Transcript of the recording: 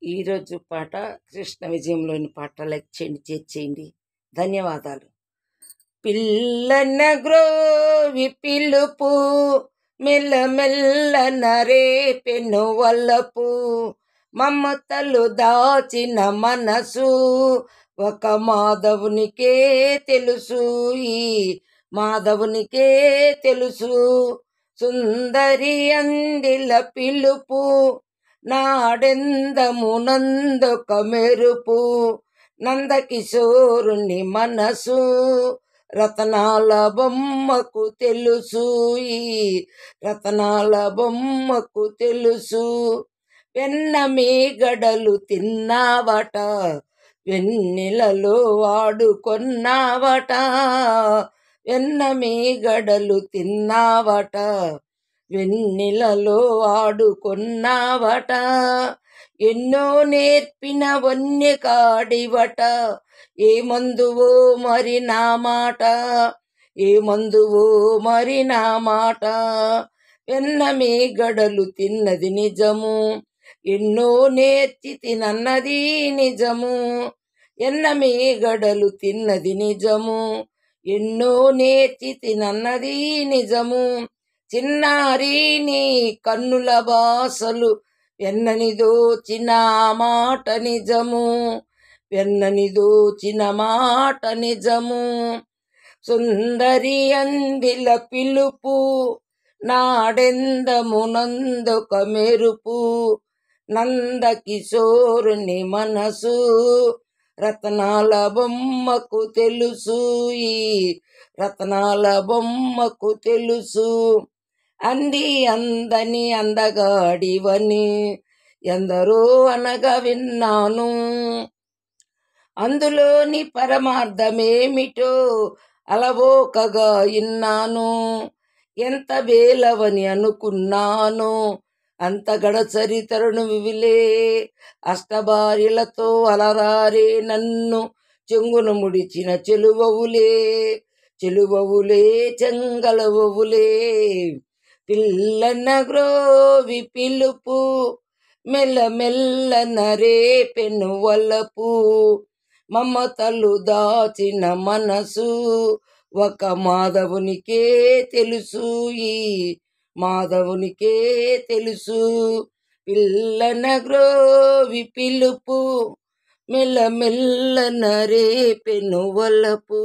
ఈరోజు పాట కృష్ణ విజయంలోని పాట లైక్ చేయండి, చేర్చేయండి. ధన్యవాదాలు. పిల్లన గ్రోవి పిలుపు మెల్లమెల్లన రేపెను వల్లపు మమతలు దాచిన మనసు ఒక మాధవునికే తెలుసు. ఈ మాధవునికే తెలుసు. సుందరి అందిల పిలుపు నాడెందమునందొక మెరుపు నందకిశోరుని మనసు రతనాల బొమ్మకు తెలుసు. ఈ రతనాల బొమ్మకు తెలుసు. వెన్న మీగడలు తిన్నావట, వెన్నెలలో ఆడుకొన్నావట. వెన్న మీగడలు తిన్నావట, వెన్నెలలో ఆడుకొన్నావట. ఎన్నో నేర్పిన వన్య కాడివట, ఏ మందువో మరి నా మాట, ఏ మందువో మరి నా మాట. వెన్న మీగడలు తిన్నది నిజము, ఎన్నో నేర్చి తినన్నది నిజము. ఎన్న మీగడలు తిన్నది నిజము, ఎన్నో నేర్చి తినన్నది నిజము. చిన్నారి నీ కన్నుల బాసలు వెన్నని దోచిన మాట నిజము, వెన్నని దోచిన మాట నిజము. సుందరి అందిల పిలుపు నాడెందమునందొక మెరుపు నందకిశోరుని మనసు రతనాల బొమ్మకు తెలుసు. ఈ రతనాల బొమ్మకు తెలుసు. అంది అందని అందగాడివని ఎందరో అనగా విన్నాను, అందులోని పరమార్థమేమిటో అలవోకగా ఇన్నాను. ఎంత వేలవని అనుకున్నాను, అంత గడసరి తరుణు వివిలే అష్టభార్యలతో అలరారే నన్ను చెంగును ముడిచిన చెలువవులే, చెలువవులే చెంగలవవులే. పిల్లన గ్రోవి పిలుపు మెల్లమెల్లన రేపెను వలపు మమతలు దాచిన మనసు ఒక మాధవునికే తెలుసు. ఈ మాధవునికే తెలుసు. పిల్లన గ్రోవి పిలుపు మెల్లమెల్లన రేపెను వలపు.